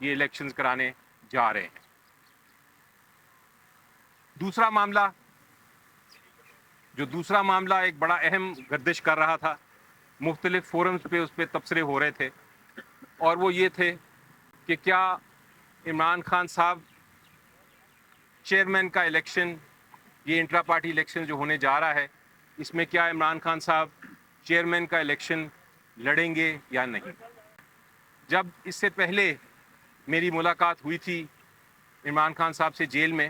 یہ الیکشنز کرانے جا رہے ہیں. دوسرا معاملہ ایک بڑا اہم گردش کر رہا تھا, مختلف فورمز پہ اس پہ تبصرے ہو رہے تھے, اور وہ یہ تھے کہ کیا عمران خان صاحب چیئرمین کا الیکشن, یہ انٹرا پارٹی الیکشن جو ہونے جا رہا ہے, اس میں کیا عمران خان صاحب چیئرمین کا الیکشن لڑیں گے یا نہیں. جب اس سے پہلے میری ملاقات ہوئی تھی عمران خان صاحب سے جیل میں,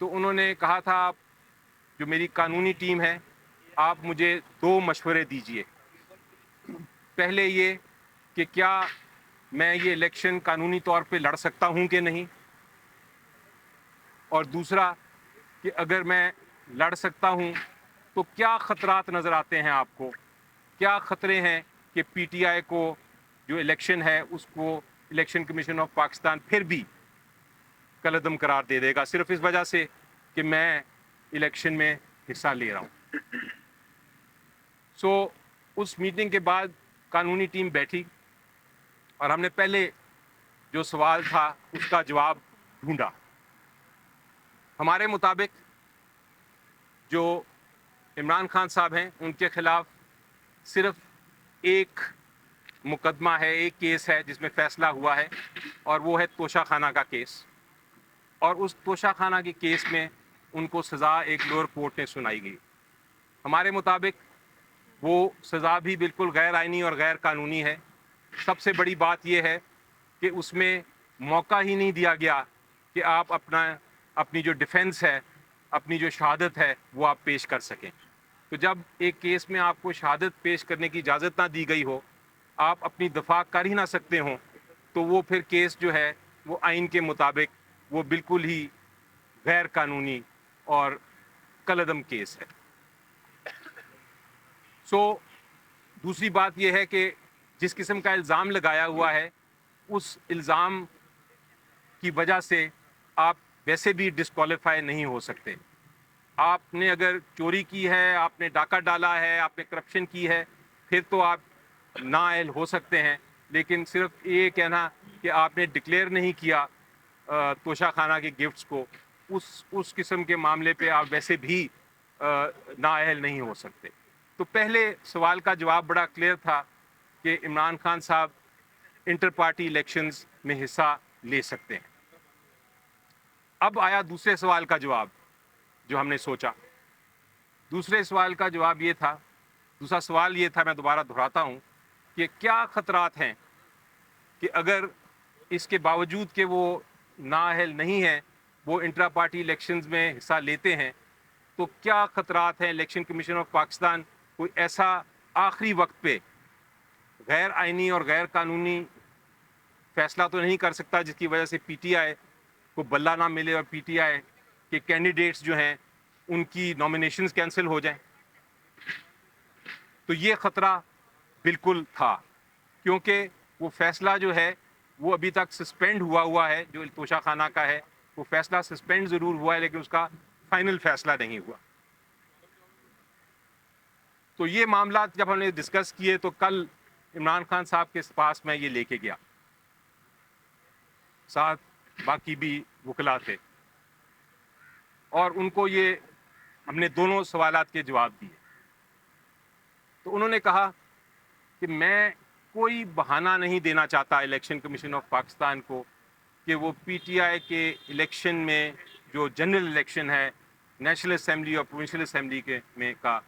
تو انہوں نے کہا تھا آپ جو میری قانونی ٹیم ہے آپ مجھے 2 مشورے دیجئے. پہلے یہ کہ کیا میں یہ الیکشن قانونی طور پہ لڑ سکتا ہوں کہ نہیں, اور دوسرا کہ اگر میں لڑ سکتا ہوں تو کیا خطرات نظر آتے ہیں آپ کو, کیا خطرے ہیں کہ پی ٹی آئی کو جو الیکشن ہے اس کو الیکشن کمیشن آف پاکستان پھر بھی کالعدم قرار دے دے گا صرف اس وجہ سے کہ میں الیکشن میں حصہ لے رہا ہوں. اس میٹنگ کے بعد قانونی ٹیم بیٹھی اور ہم نے پہلے جو سوال تھا اس کا جواب ڈھونڈا. ہمارے مطابق جو عمران خان صاحب ہیں ان کے خلاف صرف ایک مقدمہ ہے, ایک کیس ہے جس میں فیصلہ ہوا ہے, اور وہ ہے توشہ خانہ کا کیس. اور اس توشہ خانہ کے کیس میں ان کو سزا ایک لوور کورٹ نے سنائی گئی. ہمارے مطابق وہ سزا بھی بالکل غیر آئینی اور غیر قانونی ہے. سب سے بڑی بات یہ ہے کہ اس میں موقع ہی نہیں دیا گیا کہ آپ اپنی جو ڈیفنس ہے, اپنی جو شہادت ہے وہ آپ پیش کر سکیں. تو جب ایک کیس میں آپ کو شہادت پیش کرنے کی اجازت نہ دی گئی ہو, آپ اپنی دفاع کر ہی نہ سکتے ہوں, تو وہ پھر کیس جو ہے وہ آئین کے مطابق وہ بالکل ہی غیر قانونی اور کالعدم کیس ہے. دوسری بات یہ ہے کہ جس قسم کا الزام لگایا ہوا ہے اس الزام کی وجہ سے آپ ویسے بھی ڈسکوالیفائی نہیں ہو سکتے. آپ نے اگر چوری کی ہے, آپ نے ڈاکہ ڈالا ہے, آپ نے کرپشن کی ہے, پھر تو آپ نااہل ہو سکتے ہیں. لیکن صرف یہ کہنا کہ آپ نے ڈکلیئر نہیں کیا توشہ خانہ کے گفٹس کو, اس قسم کے معاملے پہ آپ ویسے بھی نااہل نہیں ہو سکتے. تو پہلے سوال کا جواب بڑا کلیئر تھا کہ عمران خان صاحب انٹر پارٹی الیکشنز میں حصہ لے سکتے ہیں. اب آیا دوسرے سوال کا جواب جو ہم نے سوچا. دوسرے سوال کا جواب یہ تھا, دوسرا سوال یہ تھا, میں دوبارہ دہراتا ہوں, کہ کیا خطرات ہیں کہ اگر اس کے باوجود کہ وہ نااہل نہیں ہیں وہ انٹرا پارٹی الیکشنز میں حصہ لیتے ہیں, تو کیا خطرات ہیں الیکشن کمیشن آف پاکستان کوئی ایسا آخری وقت پہ غیر آئینی اور غیر قانونی فیصلہ تو نہیں کر سکتا جس کی وجہ سے پی ٹی آئی کو بلہ نہ ملے اور پی ٹی آئی کے کینڈیڈیٹس جو ہیں ان کی نامینیشنز کینسل ہو جائیں. تو یہ خطرہ بالکل تھا, کیونکہ وہ فیصلہ جو ہے وہ ابھی تک سسپینڈ ہوا ہے, جو توشہ خانہ کا ہے وہ فیصلہ سسپینڈ ضرور ہوا ہے لیکن اس کا فائنل فیصلہ نہیں ہوا. تو یہ معاملات جب ہم نے ڈسکس کیے تو کل عمران خان صاحب کے پاس میں یہ لے کے گیا, ساتھ باقی بھی وکلا تھے, اور ان کو یہ ہم نے دونوں سوالات کے جواب دیے. تو انہوں نے کہا کہ میں کوئی بہانہ نہیں دینا چاہتا الیکشن کمیشن آف پاکستان کو کہ وہ پی ٹی آئی کے الیکشن میں جو جنرل الیکشن ہے نیشنل اسمبلی اور پروونشل اسمبلی کے میں کا,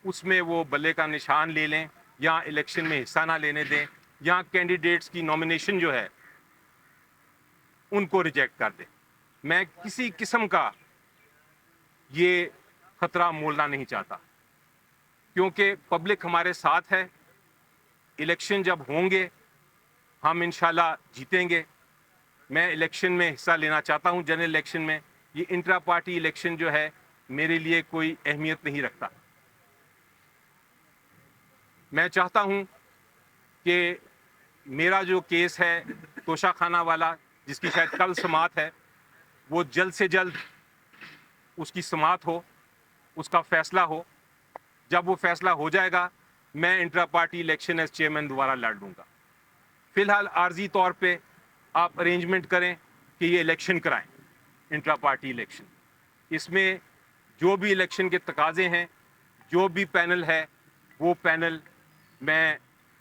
اس میں وہ بلے کا نشان لے لیں یا الیکشن میں حصہ نہ لینے دیں, یا کینڈیڈیٹس کی نامینیشن جو ہے ان کو ریجیکٹ کر دیں. میں کسی قسم کا یہ خطرہ مولنا نہیں چاہتا, کیونکہ پبلک ہمارے ساتھ ہے. الیکشن جب ہوں گے ہم انشاءاللہ جیتیں گے. میں الیکشن میں حصہ لینا چاہتا ہوں, جنرل الیکشن میں. یہ انٹرا پارٹی الیکشن جو ہے میرے لیے کوئی اہمیت نہیں رکھتا. میں چاہتا ہوں کہ میرا جو کیس ہے توشہ خانہ والا, جس کی شاید کل سماعت ہے, وہ جلد سے جلد اس کی سماعت ہو, اس کا فیصلہ ہو. جب وہ فیصلہ ہو جائے گا میں intra party election as chairman دوبارہ لڑ لوں گا. فی الحال عارضی طور پہ آپ ارینجمنٹ کریں کہ یہ الیکشن کرائیں، انٹرا پارٹی الیکشن. اس میں جو بھی الیکشن کے تقاضے ہیں، جو بھی پینل ہے، وہ پینل میں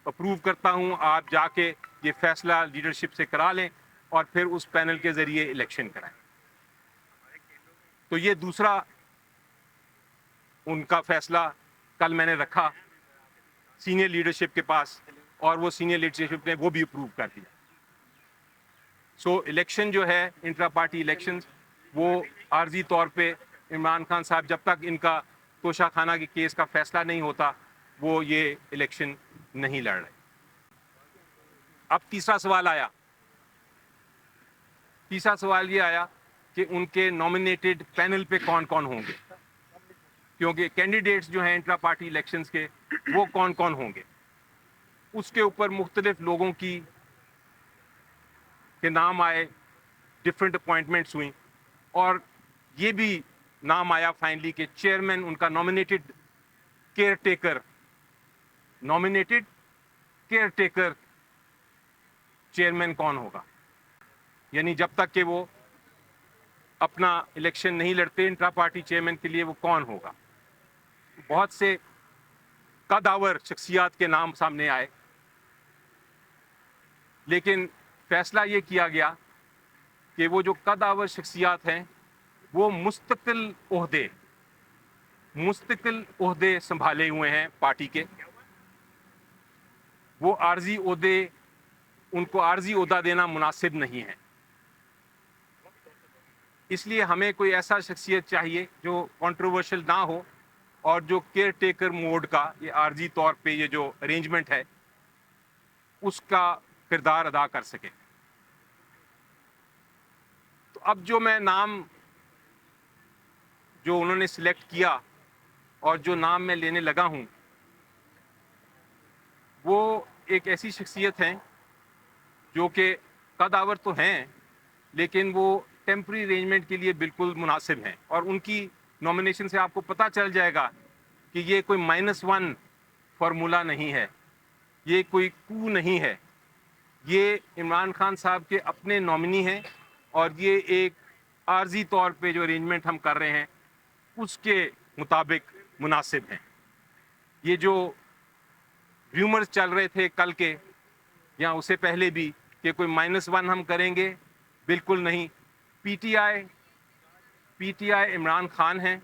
اپروو کرتا ہوں. آپ جا کے یہ فیصلہ لیڈرشپ سے کرا لیں اور پھر اس پینل کے ذریعے الیکشن کرائیں. تو یہ دوسرا ان کا فیصلہ کل میں نے رکھا سینئر لیڈرشپ کے پاس، اور وہ سینئر لیڈرشپ نے وہ بھی اپروو کر دیا. سو الیکشن جو ہے انٹرا پارٹی الیکشن، وہ عارضی طور پہ عمران خان صاحب جب تک ان کا توشہ خانہ کے کیس کا فیصلہ نہیں ہوتا وہ یہ الیکشن نہیں لڑ رہے. اب تیسرا سوال آیا. تیسرا سوال یہ آیا کہ ان کے نامینیٹڈ پینل پہ کون کون ہوں گے، کیونکہ کینڈیڈیٹس جو ہیں انٹرا پارٹی الیکشنز کے وہ کون کون ہوں گے. اس کے اوپر مختلف لوگوں کے نام آئے، ڈفرینٹ اپوائنٹمنٹس ہوئیں، اور یہ بھی نام آیا فائنلی کہ چیئرمین ان کا نامینیٹڈ کیئر ٹیکر چیئرمین کون ہوگا. یعنی جب تک کہ وہ اپنا الیکشن نہیں لڑتے انٹرا پارٹی چیئرمین کے لیے وہ کون ہوگا. بہت سے قدآور شخصیات کے نام سامنے آئے، لیکن فیصلہ یہ کیا گیا کہ وہ جو قدآور شخصیات ہیں وہ مستقل عہدے سنبھالے ہوئے ہیں پارٹی کے. وہ ان کو عارضی عہدہ دینا مناسب نہیں ہے. اس لیے ہمیں کوئی ایسا شخصیت چاہیے جو کنٹروورشل نہ ہو اور جو کیئر ٹیکر موڈ کا یہ عارضی طور پہ یہ جو ارینجمنٹ ہے اس کا کردار ادا کر سکے. تو اب جو میں نام جو انہوں نے سلیکٹ کیا اور جو نام میں لینے لگا ہوں وہ ایک ایسی شخصیت ہیں جو کہ قدآور تو ہیں لیکن وہ ٹیمپری ارینجمنٹ کے لیے بالکل مناسب ہیں. اور ان کی نامینیشن سے آپ کو پتہ چل جائے گا کہ یہ کوئی -1 فارمولا نہیں ہے، یہ کوئی کو نہیں ہے. یہ عمران خان صاحب کے اپنے نامنی ہیں اور یہ ایک عارضی طور پہ جو ارینجمنٹ ہم کر رہے ہیں اس کے مطابق مناسب ہیں. یہ جو ریومرز چل رہے تھے کل کے یا اسے پہلے بھی کہ کوئی -1 ہم کریں گے، بالکل نہیں. P T I Imran Khan ہیں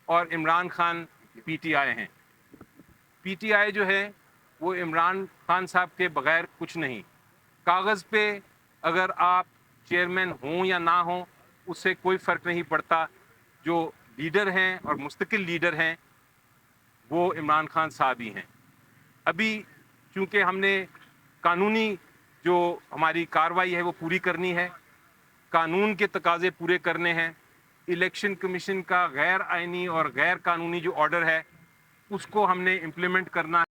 اور Imran Khan P T I ہیں. پی ٹی آئی جو ہے وہ عمران خان صاحب کے بغیر کچھ نہیں. کاغذ پہ اگر آپ چیئرمین ہوں یا نہ ہوں اس سے کوئی فرق نہیں پڑتا. جو لیڈر ہیں اور مستقل لیڈر ہیں وہ عمران خان صاحب ہی ہیں. ابھی چونکہ ہم نے قانونی جو ہماری کارروائی ہے وہ پوری کرنی ہے، قانون کے تقاضے پورے کرنے ہیں. الیکشن کمیشن کا غیر آئینی اور غیر قانونی جو آرڈر ہے اس کو ہم نے امپلیمنٹ کرنا